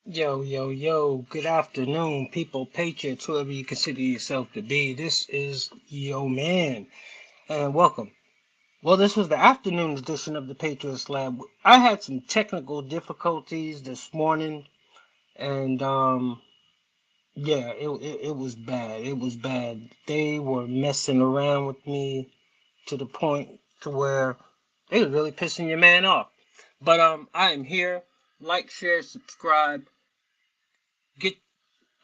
Yo, yo, yo, good afternoon, people, patriots, whoever you consider yourself to be. This is yo man, and welcome. Well, this was the afternoon edition of the Patriots Lab. I had some technical difficulties this morning, and yeah, it was bad. It was bad. They were messing around with me to the point to where they were really pissing your man off. But I am here. Like, share, subscribe. Get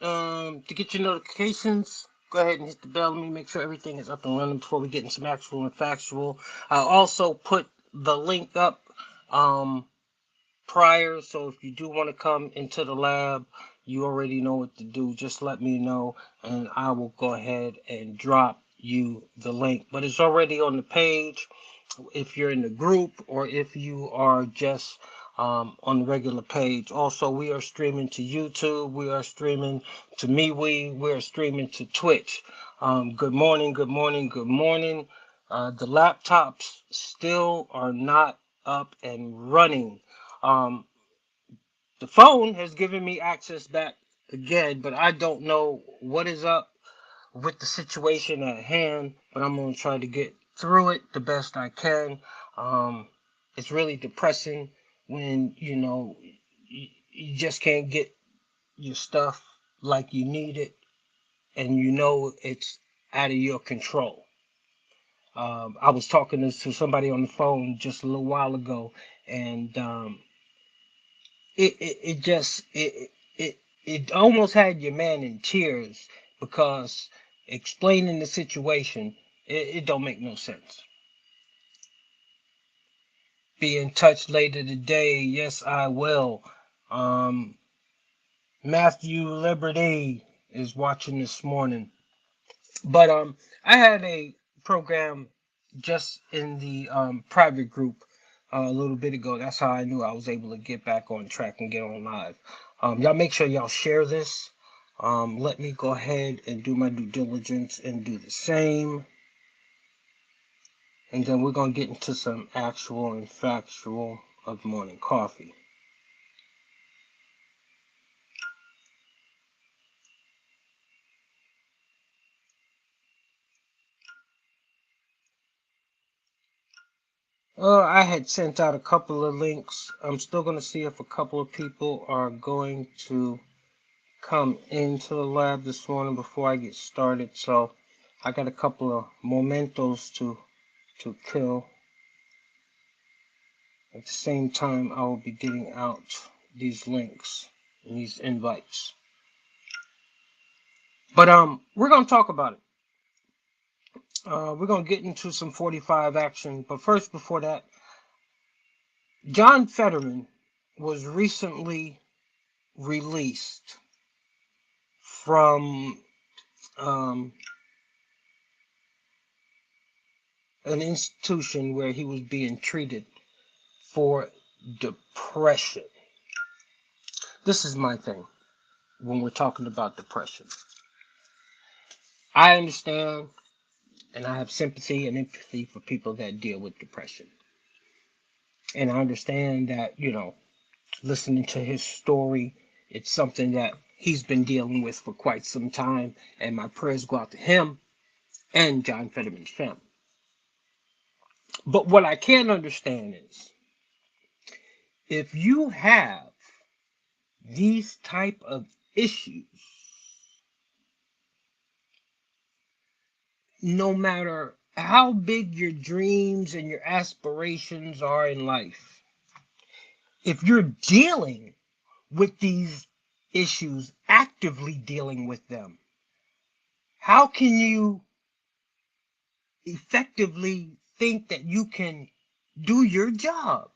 to get your notifications, go ahead and hit the bell. Let me make sure everything is up and running before we get into some actual and factual. I'll also put the link up um, prior, so if you do want to come into the lab, you already know what to do. Just let me know, and I will go ahead and drop you the link. But it's already on the page if you're in the group or if you are just on the regular page. Also, we are streaming to YouTube. We are streaming to MeWe. We are streaming to Twitch. Good morning, good morning, good morning. The laptops still are not up and running. Um, the phone has given me access back again, but I don't know what is up with the situation at hand, but I'm going to try to get through it the best I can. Um, it's really depressing when, you just can't get your stuff like you need it and you know it's out of your control. I was talking to somebody on the phone just a little while ago, and it just it almost had your man in tears because explaining the situation, it don't make no sense. Be in touch later today. Yes, I will. um Matthew Liberty is watching this morning. But I had a program just in the private group a little bit ago. That's how I knew I was able to get back on track and get on live. Y'all make sure y'all share this. Let me go ahead and do my due diligence and do the same. And then we're going to get into some actual and factual of morning coffee. I had sent out a couple of links. I'm still going to see if a couple of people are going to come into the lab this morning before I get started. So I got a couple of mementos to kill. At the same time, I will be getting out these links and these invites. But we're gonna talk about it. We're gonna get into some 45 action. But first, before that, John Fetterman was recently released from um, an institution where he was being treated for depression. This is my thing when we're talking about depression. I understand and I have sympathy and empathy for people that deal with depression. And I understand that, listening to his story, it's something that he's been dealing with for quite some time. And my prayers go out to him and John Fetterman's family. But what I can't understand is if you have these type of issues, no matter how big your dreams and your aspirations are in life, if you're dealing with these issues, actively dealing with them, how can you effectively think that you can do your job?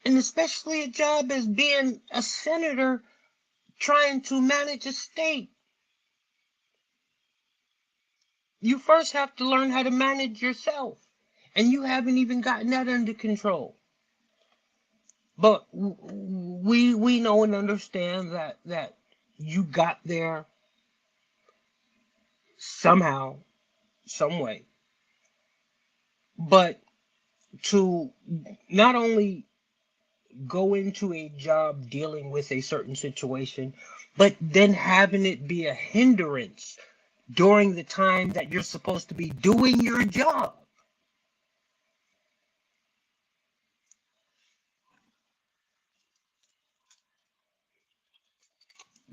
And especially a job as being a senator trying to manage a state. You first have to learn how to manage yourself. And you haven't even gotten that under control. But we know and understand that you got there somehow, some way. But to not only go into a job dealing with a certain situation, but then having it be a hindrance during the time that you're supposed to be doing your job.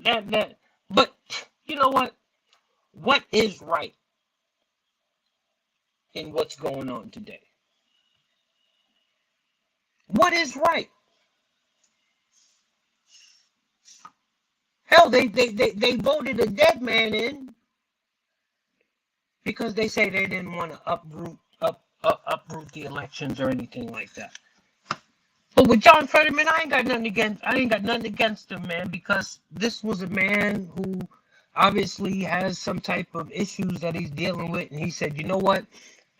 That but you know what? What is right in what's going on today? What is right? Hell, they voted a dead man in because they say they didn't want to uproot the elections or anything like that. But with John Fetterman, I ain't got nothing against him, man, because this was a man who obviously has some type of issues that he's dealing with, and he said, you know what,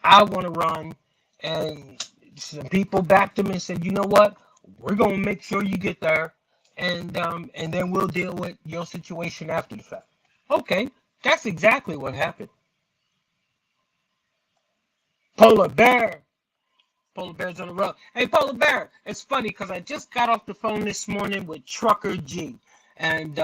I want to run, and some people backed him and said, you know what, we're gonna make sure you get there, and then we'll deal with your situation after the fact. Okay, that's exactly what happened. Polar bear. Polar Bear's on the road. Hey, Polar Bear, it's funny because I just got off the phone this morning with Trucker G. And,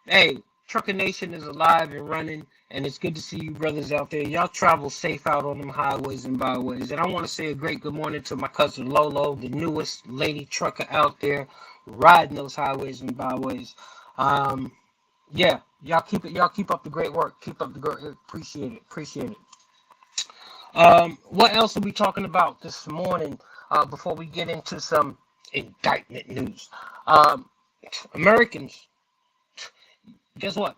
hey, Trucker Nation is alive and running, and it's good to see you brothers out there. Y'all travel safe out on them highways and byways. And I want to say a great good morning to my cousin Lolo, the newest lady trucker out there riding those highways and byways. Yeah, y'all keep up the great work. Keep up the great, appreciate it. What else are we talking about this morning before we get into some indictment news? Americans, guess what?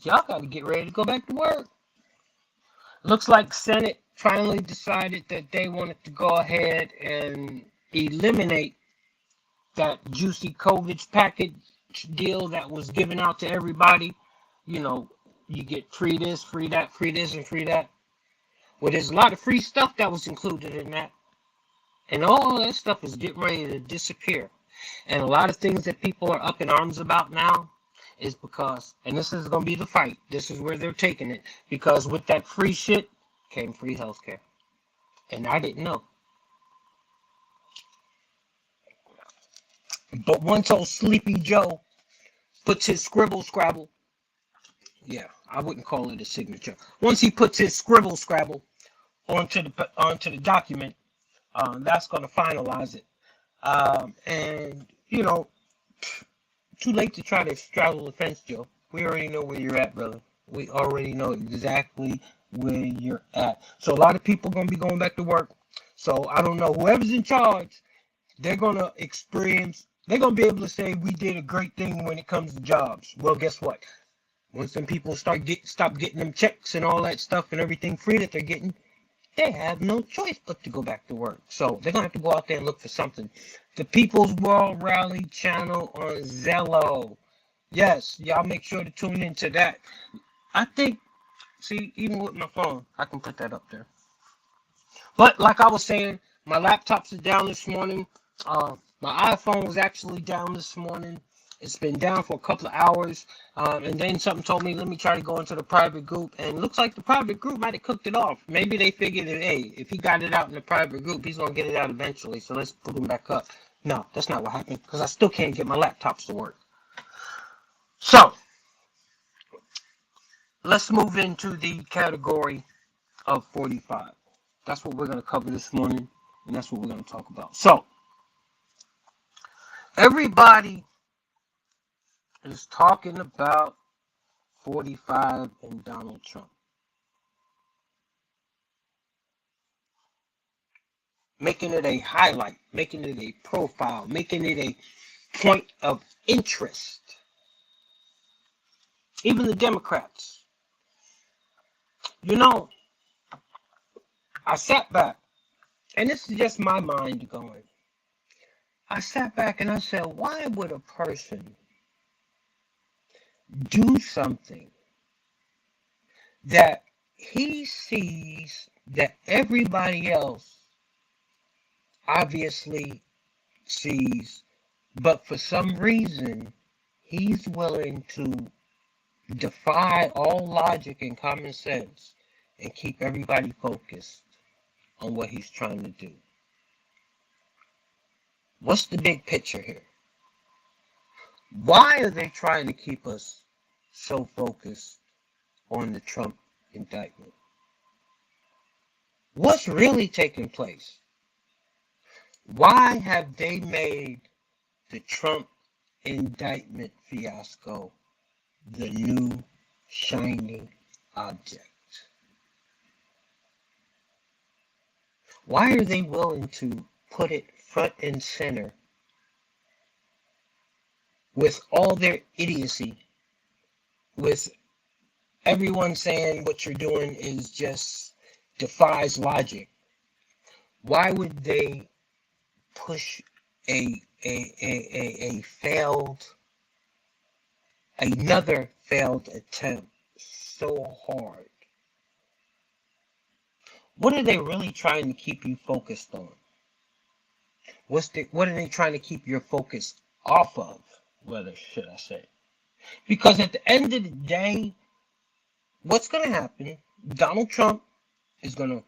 Y'all got to get ready to go back to work. Looks like Senate finally decided that they wanted to go ahead and eliminate that juicy COVID package deal that was given out to everybody. You know, you get free this, free that, free this, and free that. Well, there's a lot of free stuff that was included in that. And all that stuff is getting ready to disappear. And a lot of things that people are up in arms about now is because, and this is going to be the fight, this is where they're taking it, because with that free shit came free healthcare. And I didn't know. But once old Sleepy Joe puts his scribble scrabble, yeah, I wouldn't call it a signature. Once he puts his scribble scrabble onto the document, that's going to finalize it. And you know, too late to try to straddle the fence, Joe. We already know where you're at, brother. We already know exactly where you're at. So a lot of people are going to be going back to work. So I don't know, whoever's in charge, they're going to experience. They're going to be able to say we did a great thing when it comes to jobs. Well, guess what? Once some people stop getting them checks and all that stuff and everything free that they're getting, they have no choice but to go back to work. So they're going to have to go out there and look for something. The People's World Rally channel on Zello. Yes, y'all make sure to tune into that. I think, see, even with my phone, I can put that up there. But like I was saying, my laptops are down this morning. My iPhone was actually down this morning. It's been down for a couple of hours, and then something told me, let me try to go into the private group, and it looks like the private group might have cooked it off. Maybe they figured that, hey, if he got it out in the private group, he's going to get it out eventually, so let's put him back up. No, that's not what happened, because I still can't get my laptops to work. So, let's move into the category of 45. That's what we're going to cover this morning, and that's what we're going to talk about. So, everybody is talking about 45 and Donald Trump. Making it a highlight, making it a profile, making it a point of interest. Even the Democrats. You know, I sat back, and this is just my mind going. I sat back and I said, why would a person do something that he sees that everybody else obviously sees, but for some reason he's willing to defy all logic and common sense and keep everybody focused on what he's trying to do? What's the big picture here? Why are they trying to keep us so focused on the Trump indictment? What's really taking place? Why have they made the Trump indictment fiasco the new shiny object? Why are they willing to put it front and center with all their idiocy, with everyone saying what you're doing is just defies logic? Why would they push a failed, another failed attempt so hard? What are they really trying to keep you focused on? What are they trying to keep your focus off of? Whether should I say? Because at the end of the day, what's going to happen? Donald Trump is going to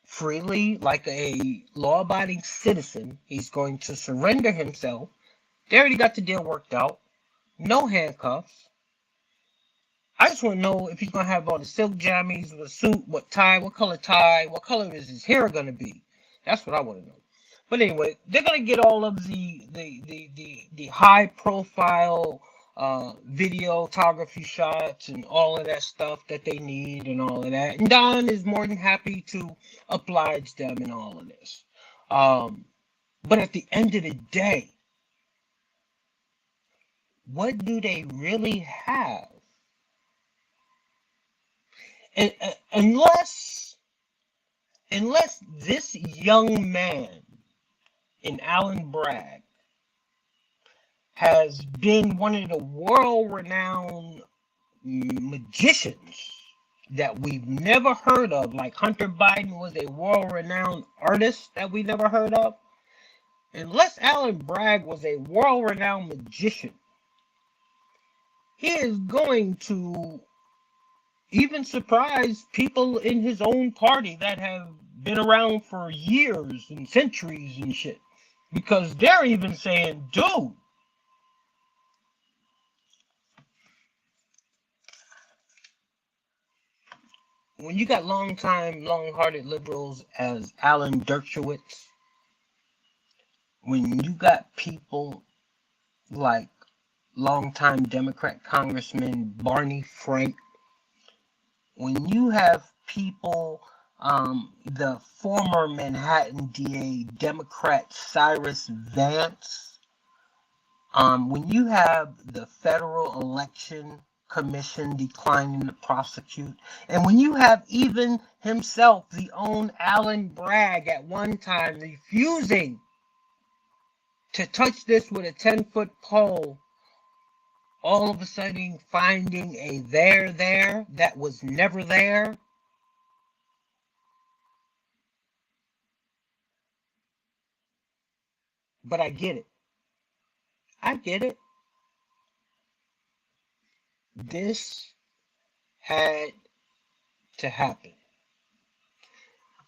freely, like a law-abiding citizen, he's going to surrender himself. They already got the deal worked out. No handcuffs. I just want to know if he's going to have all the silk jammies, the suit, what tie, what color is his hair going to be? That's what I want to know. But anyway, they're going to get all of the high-profile videography shots and all of that stuff that they need and all of that. And Don is more than happy to oblige them in all of this. But at the end of the day, what do they really have? And, unless this young man in Alan Bragg has been one of the world-renowned magicians that we've never heard of, like Hunter Biden was a world-renowned artist that we never heard of, unless Alan Bragg was a world-renowned magician, he is going to even surprise people in his own party that have been around for years and centuries and shit. Because they're even saying, dude, when you got long-hearted liberals as Alan Dershowitz, when you got people like longtime Democrat Congressman Barney Frank, when you have people, the former Manhattan DA Democrat Cyrus Vance, when you have the Federal Election Commission declining to prosecute, and when you have even himself, the own Alan Bragg, at one time refusing to touch this with a 10-foot pole, all of a sudden finding a there that was never there. But I get it. I get it. This had to happen.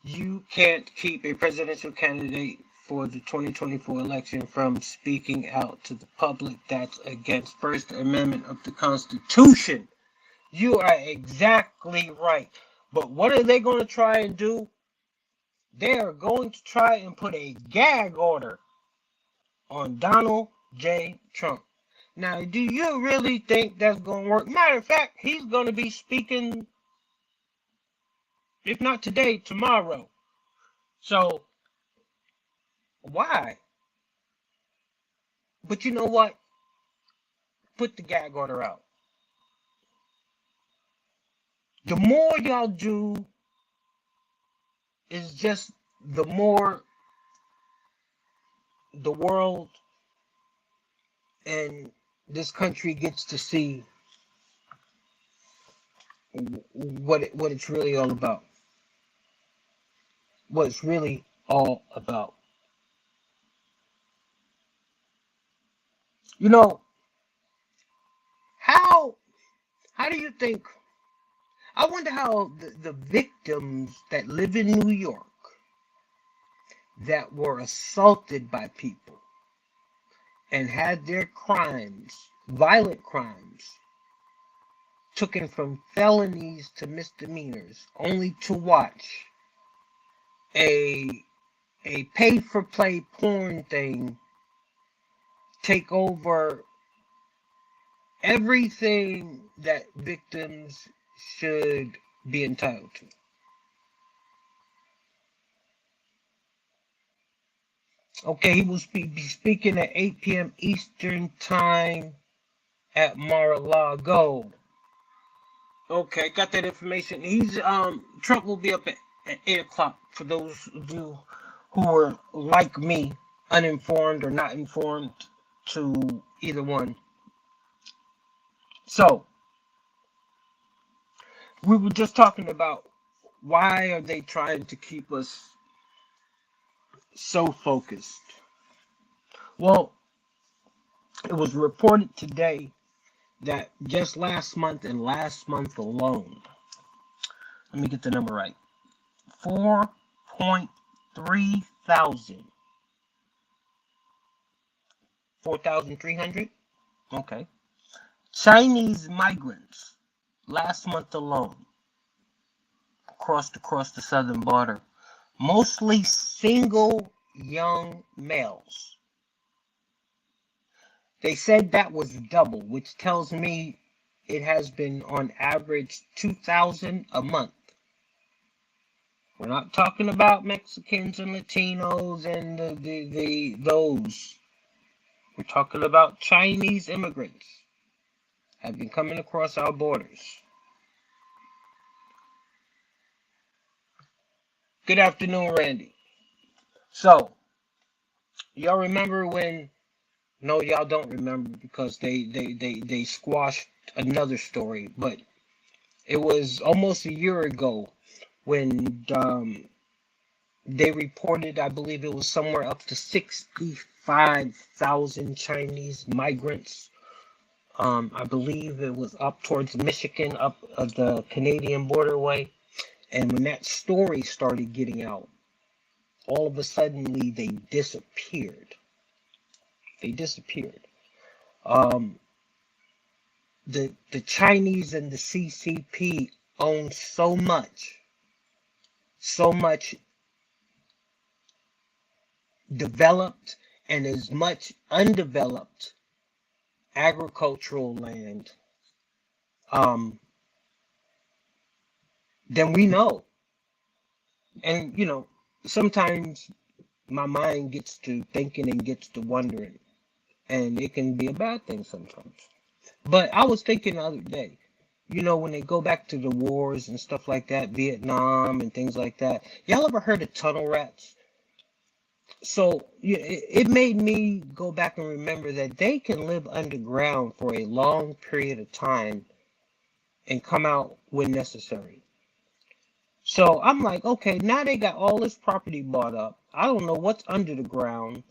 You can't keep a presidential candidate for the 2024 election from speaking out to the public. That's against First Amendment of the Constitution. You are exactly right. But what are they going to try and do? They are going to try and put a gag order on Donald J. Trump. Now, do you really think that's going to work? Matter of fact, he's going to be speaking, if not today, tomorrow. So, why? But you know what? Put the gag order out. The more y'all do is just the more the world and this country gets to see what it's really all about. What it's really all about. You know, how do you think, I wonder how the victims that live in New York, that were assaulted by people and had their crimes, violent crimes, taken from felonies to misdemeanors, only to watch a pay-for-play porn thing take over everything that victims should be entitled to. Okay, he will be speaking at 8 p.m. Eastern Time at Mar-a-Lago. Okay, got that information. Trump will be up at 8 o'clock for those of you who are like me, uninformed or not informed to either one. So, we were just talking about why are they trying to keep us so focused? Well, it was reported today that just last month alone, let me get the number right, 4.3 thousand. 4,300? Okay. Chinese migrants last month alone crossed across the southern border, mostly single young males. They said that was double, which tells me it has been on average 2,000 a month. We're not talking about Mexicans and Latinos and those. We're talking about Chinese immigrants have been coming across our borders. Good afternoon, Randy. So, y'all remember when? No, y'all don't remember because they squashed another story. But it was almost a year ago when they reported, I believe it was somewhere up to 65,000 Chinese migrants. I believe it was up towards Michigan, up the Canadian borderway. And when that story started getting out, all of a sudden they disappeared. They disappeared. The Chinese and the CCP own so much developed and as much undeveloped agricultural land than we know. And, sometimes my mind gets to thinking and gets to wondering, and it can be a bad thing sometimes. But I was thinking the other day, when they go back to the wars and stuff like that, Vietnam and things like that, y'all ever heard of tunnel rats? So it made me go back and remember that they can live underground for a long period of time and come out when necessary. So I'm like, okay, now they got all this property bought up. I don't know what's under the ground.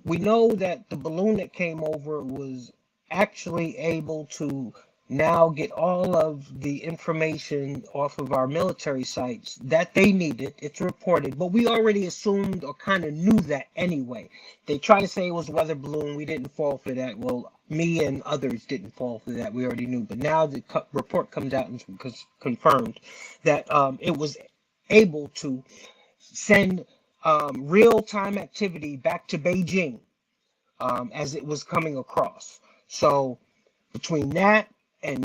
We know that the balloon that came over was actually able to now get all of the information off of our military sites that they needed. It's reported, but we already assumed or kind of knew that anyway. They try to say it was a weather balloon. We didn't fall for that. Well, me and others didn't fall for that. We already knew. But now the report comes out and confirmed that it was able to send real-time activity back to Beijing as it was coming across. So between that and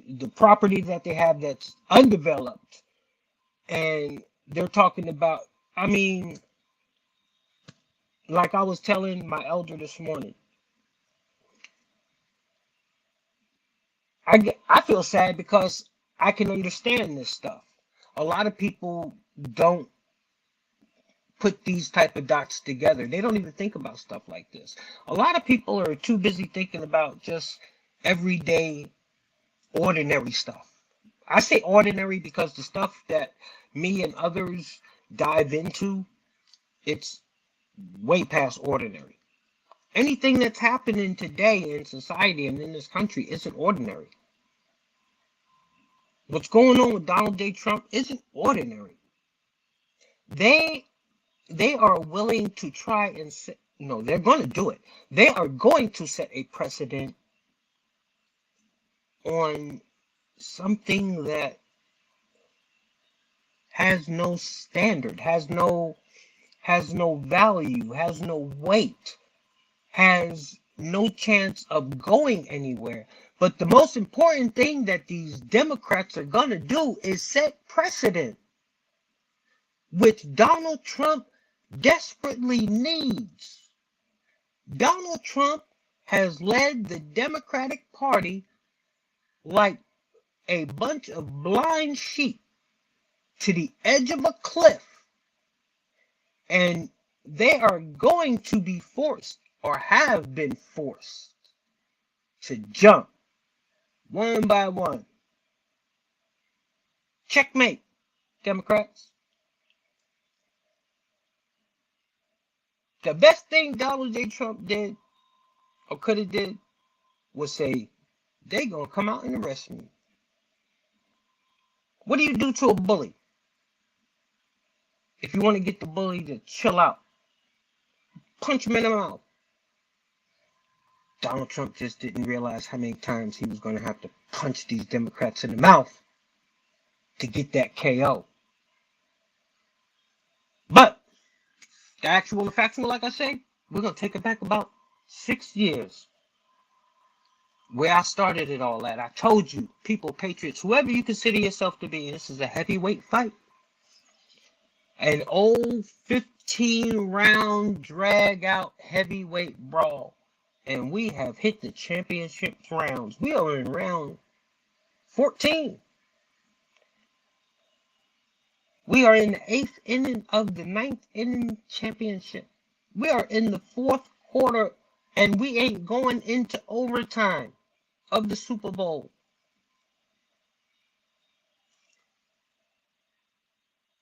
the property that they have that's undeveloped, and they're talking about, like I was telling my elder this morning, I feel sad because I can understand this stuff. A lot of people don't put these type of dots together. They don't even think about stuff like this. A lot of people are too busy thinking about just everyday, ordinary stuff. I say ordinary because the stuff that me and others dive into, it's way past ordinary. Anything that's happening today in society and in this country isn't ordinary. What's going on with Donald J. Trump isn't ordinary. They they are willing to try and set, no, they're going to do it. They are going to set a precedent on something that has no standard, has no value, has no weight, has no chance of going anywhere. But the most important thing that these Democrats are going to do is set precedent, which Donald Trump desperately needs. Donald Trump has led the Democratic Party like a bunch of blind sheep to the edge of a cliff, and they are going to be forced, or have been forced, to jump one by one. Checkmate, Democrats. The best thing Donald J. Trump did, or could have did, was say, they gonna come out and arrest me. What do you do to a bully? If you want to get the bully to chill out, punch him in the mouth. Donald Trump just didn't realize how many times he was going to have to punch these Democrats in the mouth to get that KO. But the actual and factual, like I say, we're going to take it back about 6 years. Where I started it all at. I told you, people, patriots, whoever you consider yourself to be, this is a heavyweight fight. An old 15-round drag-out heavyweight brawl. And we have hit the championship rounds. We are in round 14. We are in the 8th inning of the 9th inning championship. We are in the 4th quarter, and we ain't going into overtime of the Super Bowl.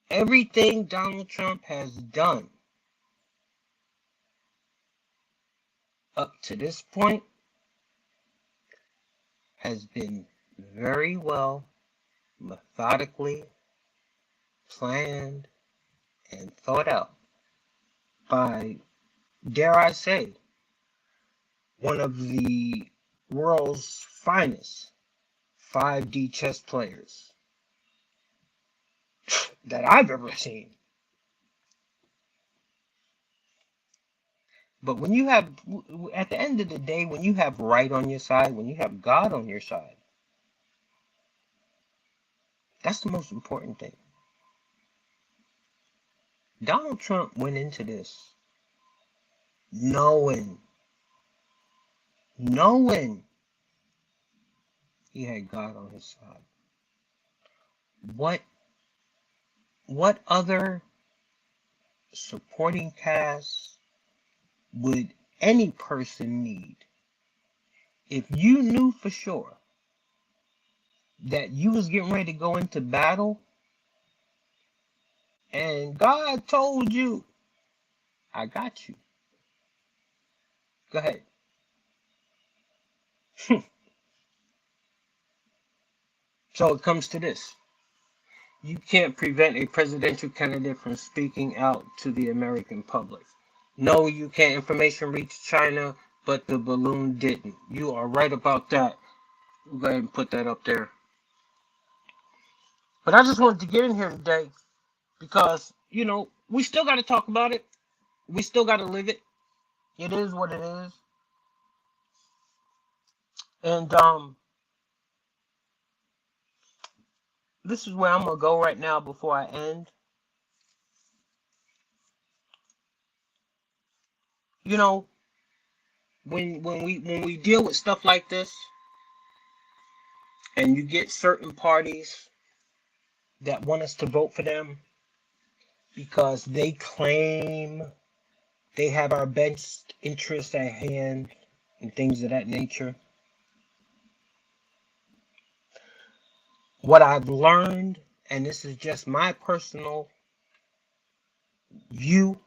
Everything Donald Trump has done up to this point has been very well, methodically planned and thought out by, dare I say, one of the world's finest 5D chess players that I've ever seen. But when you have, at the end of the day, when you have right on your side, when you have God on your side, that's the most important thing. Donald Trump went into this knowing he had God on his side. What other supporting cast would any person need if you knew for sure that you was getting ready to go into battle and God told you, I got you. Go ahead. So it comes to this. You can't prevent a presidential candidate from speaking out to the American public. No, you can't. Information reached China, but the balloon didn't. You are right about that. We'll go ahead and put that up there. But I just wanted to get in here today because, we still got to talk about it. We still got to live it. It is what it is. And this is where I'm going to go right now before I end. When we deal with stuff like this, and you get certain parties that want us to vote for them because they claim they have our best interests at hand and things of that nature. What I've learned, and this is just my personal view,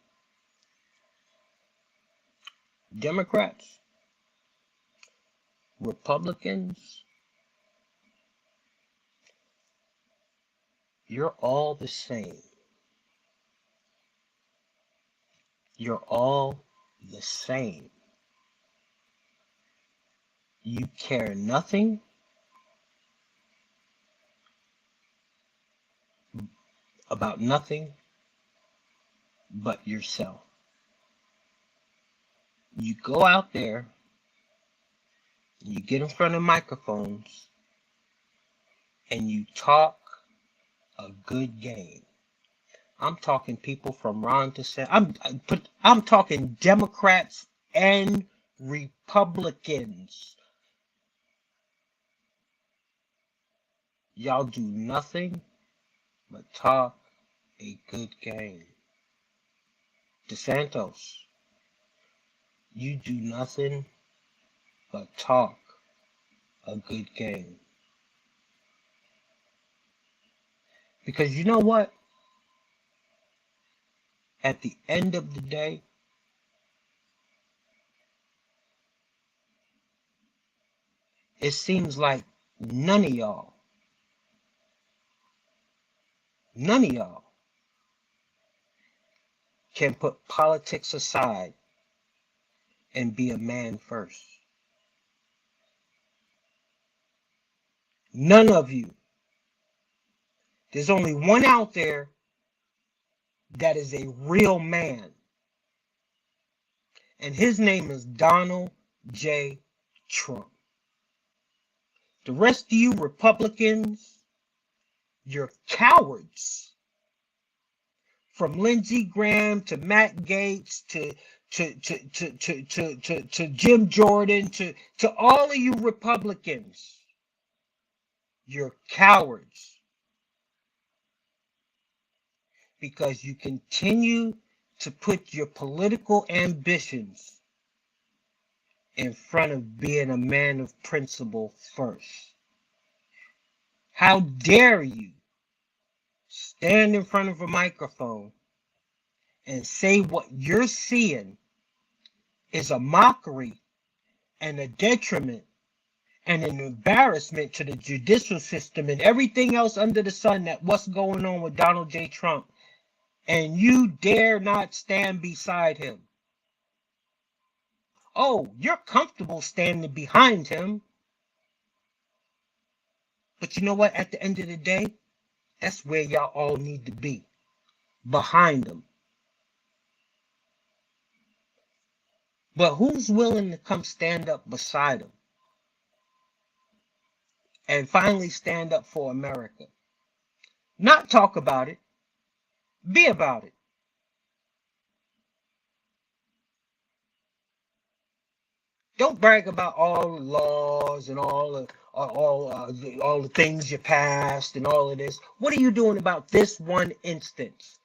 Democrats, Republicans, you're all the same. You're all the same. You care nothing about nothing but yourself. You go out there, you get in front of microphones, and you talk a good game. I'm talking people from Ron to Sam. I'm talking Democrats and Republicans. Y'all do nothing but talk a good game. DeSantis, you do nothing but talk a good game. Because you know what? At the end of the day, it seems like none of y'all can put politics aside and be a man first. None of you. There's only one out there that is a real man. And his name is Donald J. Trump. The rest of you Republicans, you're cowards. From Lindsey Graham to Matt Gaetz to Jim Jordan to all of you Republicans, you're cowards. Because you continue to put your political ambitions in front of being a man of principle first. How dare you stand in front of a microphone and say what you're seeing is a mockery and a detriment and an embarrassment to the judicial system and everything else under the sun, that what's going on with Donald J. Trump, and you dare not stand beside him. Oh, you're comfortable standing behind him. But you know what? At the end of the day, that's where y'all all need to be. Behind him. But who's willing to come stand up beside him? And finally stand up for America. Not talk about it. Be about it. Don't brag about all the laws and all the things you passed and all of this. What are you doing about this one instance?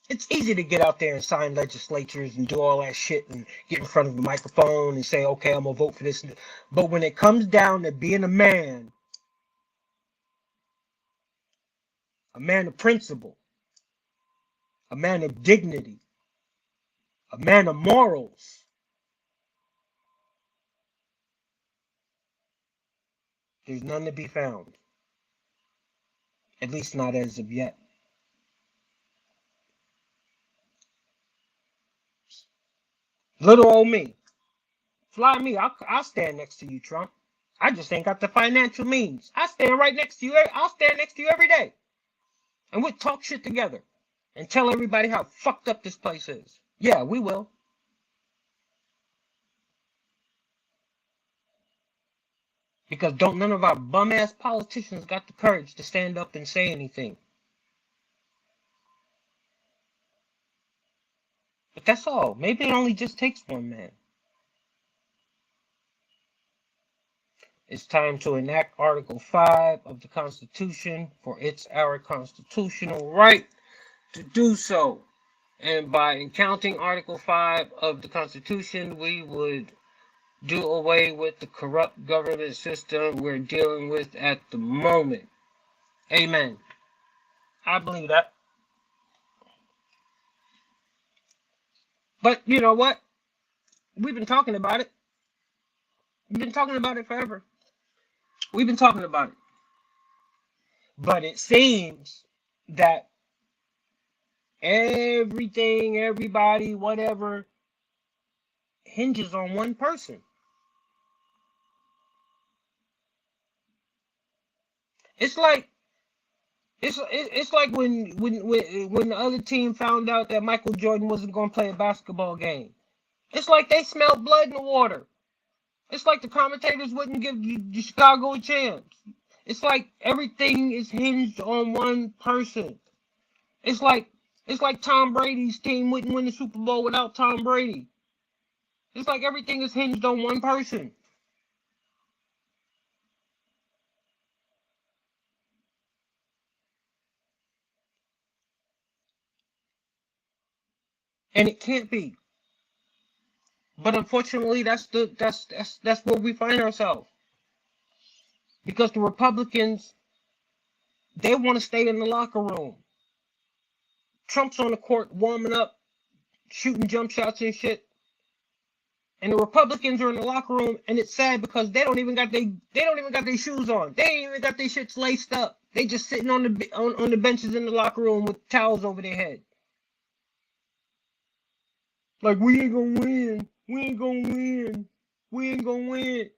It's easy to get out there and sign legislatures and do all that shit and get in front of the microphone and say, okay, I'm going to vote for this. But when it comes down to being a man of principle, a man of dignity, a man of morals, there's none to be found. At least not as of yet. Little old me. Fly me. I'll stand next to you, Trump. I just ain't got the financial means. I stand right next to you. I'll stand next to you every day. And we'll talk shit together. And tell everybody how fucked up this place is. Yeah, we will. Because don't none of our bum-ass politicians got the courage to stand up and say anything. But that's all. Maybe it only just takes one man. It's time to enact Article 5 of the Constitution, for it's our constitutional right to do so. And by encounting Article 5 of the Constitution, we would do away with the corrupt government system we're dealing with at the moment. Amen. I believe that. But you know what? We've been talking about it. We've been talking about it forever. We've been talking about it. But it seems that Everything, everybody, whatever, hinges on one person. It's like it's like when the other team found out that Michael Jordan wasn't going to play a basketball game. It's like they smelled blood in the water. It's like the commentators wouldn't give the Chicago a chance. It's like everything is hinged on one person. It's like it's like Tom Brady's team wouldn't win the Super Bowl without Tom Brady. It's like everything is hinged on one person. And it can't be. But unfortunately that's where we find ourselves. Because the Republicans, they want to stay in the locker room. Trump's on the court warming up, shooting jump shots and shit. And the Republicans are in the locker room, and it's sad because they don't even got their shoes on. They ain't even got their shits laced up. They just sitting on the benches in the locker room with towels over their head. Like, we ain't gonna win. We ain't gonna win. We ain't gonna win.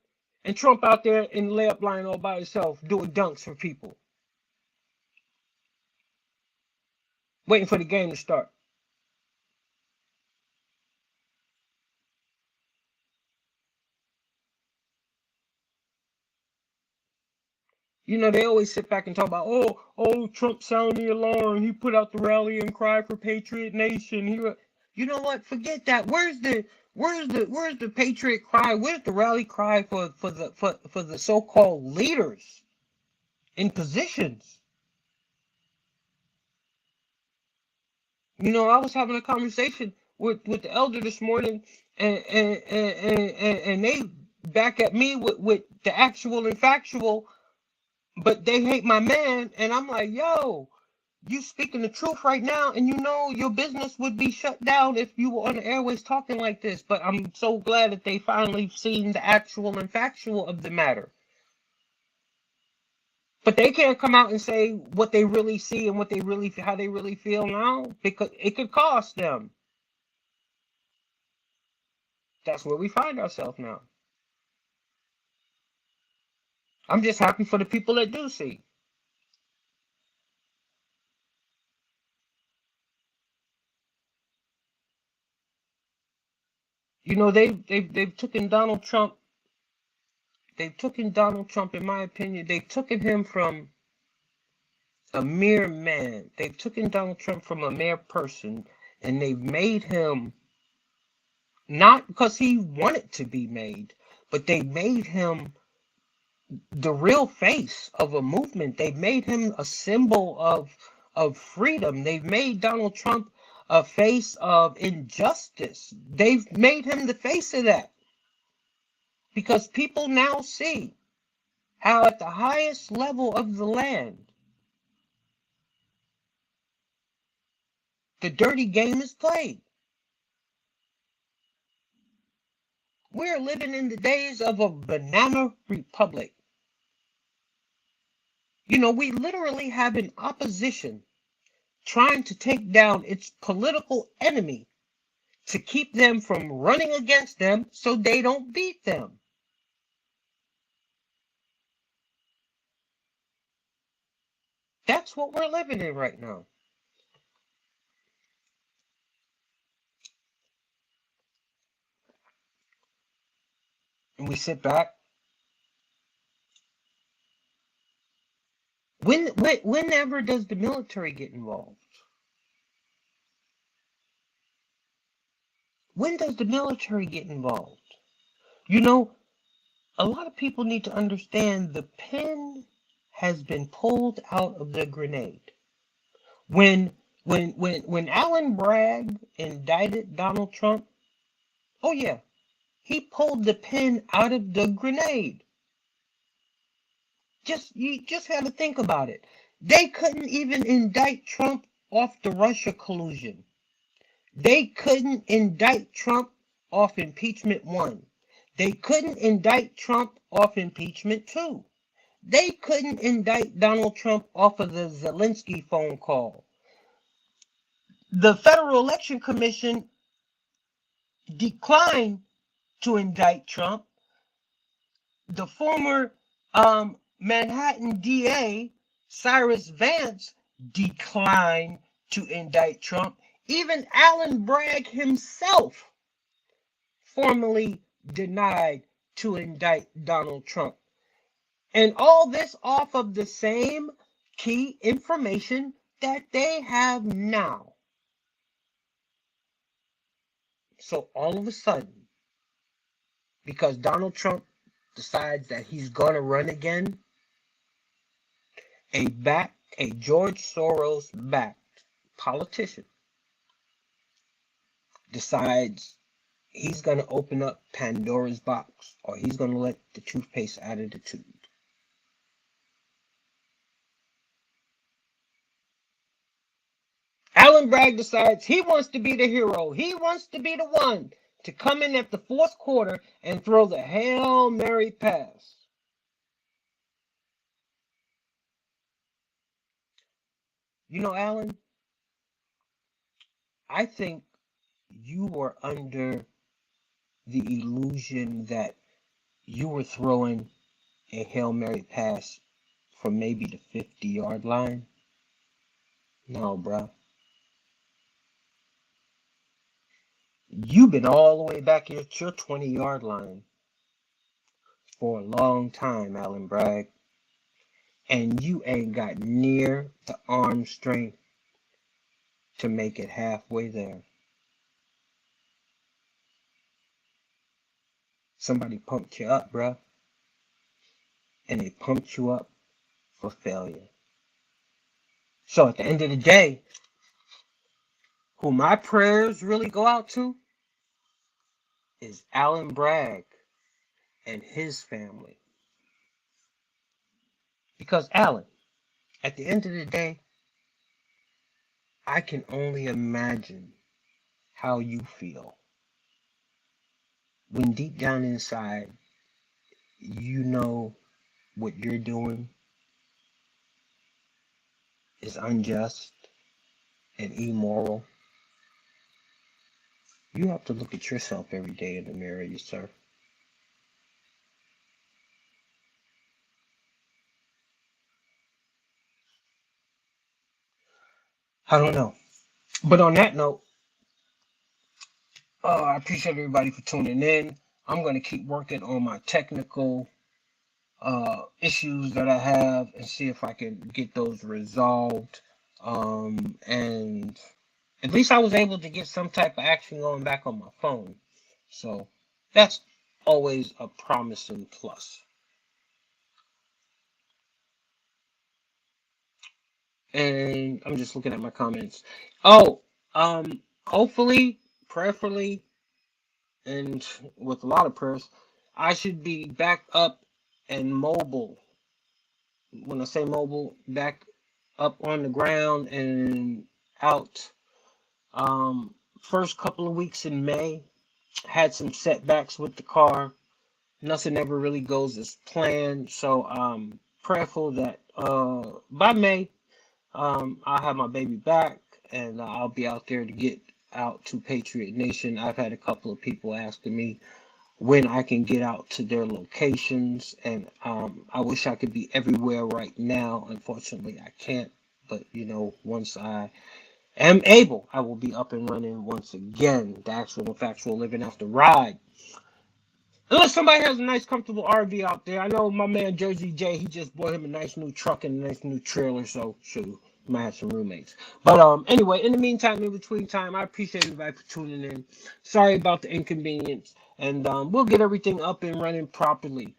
And Trump out there in the layup line all by himself doing dunks for people. Waiting for the game to start. You know, they always sit back and talk about, oh, Trump sounded the alarm. He put out the rallying cry for Patriot Nation. You know what? Forget that. Where's the Patriot cry? Where's the rally cry for the so-called leaders in positions? You know, I was having a conversation with the elder this morning, and they back at me with the actual and factual, but they hate my man, and I'm like, yo, you speaking the truth right now, and you know your business would be shut down if you were on the airways talking like this. But I'm so glad that they finally seen the actual and factual of the matter. But they can't come out and say what they really see and how they really feel now, because it could cost them. That's where we find ourselves now. I'm just happy for the people that do see. You know, they've taken Donald Trump. They've taken Donald Trump, in my opinion. They've taken him from a mere man. They've taken Donald Trump from a mere person, and they've made him, not because he wanted to be made, but they made him the real face of a movement. They've made him a symbol of freedom. They've made Donald Trump a face of injustice. They've made him the face of that. Because people now see how at the highest level of the land, the dirty game is played. We're living in the days of a banana republic. You know, we literally have an opposition trying to take down its political enemy to keep them from running against them so they don't beat them. That's what we're living in right now. And we sit back. Whenever does the military get involved? When does the military get involved? You know, a lot of people need to understand the pin has been pulled out of the grenade. When Alan Bragg indicted Donald Trump, oh yeah, he pulled the pin out of the grenade. You just have to think about it. They couldn't even indict Trump off the Russia collusion. They couldn't indict Trump off impeachment 1. They couldn't indict Trump off impeachment 2. They couldn't indict Donald Trump off of the Zelensky phone call. The Federal Election Commission declined to indict Trump. The former Manhattan DA, Cyrus Vance, declined to indict Trump. Even Alan Bragg himself formally denied to indict Donald Trump. And all this off of the same key information that they have now. So all of a sudden, because Donald Trump decides that he's going to run again, a George Soros-backed politician decides he's going to open up Pandora's box, or he's going to let the toothpaste out of the tube. Alan Bragg decides he wants to be the hero. He wants to be the one to come in at the fourth quarter and throw the Hail Mary pass. You know, Alan, I think you were under the illusion that you were throwing a Hail Mary pass from maybe the 50-yard line. No, bruh. You've been all the way back at your 20-yard line for a long time, Alan Bragg. And you ain't got near the arm strength to make it halfway there. Somebody pumped you up, bruh. And they pumped you up for failure. So at the end of the day, who my prayers really go out to is Alan Bragg and his family. Because Alan, at the end of the day, I can only imagine how you feel when deep down inside you know what you're doing is unjust and immoral. You have to look at yourself every day in the mirror, you sir. I don't know. But on that note, I appreciate everybody for tuning in. I'm going to keep working on my technical issues that I have and see if I can get those resolved. And at least I was able to get some type of action going back on my phone. So that's always a promising plus. And I'm just looking at my comments. Oh, hopefully, prayerfully, and with a lot of prayers, I should be back up and mobile. When I say mobile, back up on the ground and out. First couple of weeks in May, had some setbacks with the car. Nothing ever really goes as planned. So I'm prayerful that by May, I'll have my baby back and I'll be out there to get out to Patriot Nation. I've had a couple of people asking me when I can get out to their locations, and I wish I could be everywhere right now. Unfortunately, I can't. But you know, once I am able, I will be up and running once again. The actual and factual living after ride. Unless somebody has a nice, comfortable RV out there. I know my man Jersey J, he just bought him a nice new truck and a nice new trailer, so shoot, might have some roommates. But anyway, in the meantime, in between time, I appreciate everybody for tuning in. Sorry about the inconvenience, and we'll get everything up and running properly.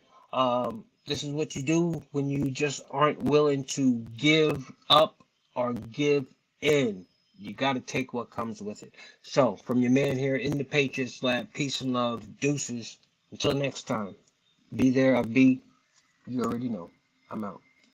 This is what you do when you just aren't willing to give up or give in. You got to take what comes with it. So, from your man here in the Patriots Lab, peace and love, deuces. Until next time, be there or be, you already know. I'm out.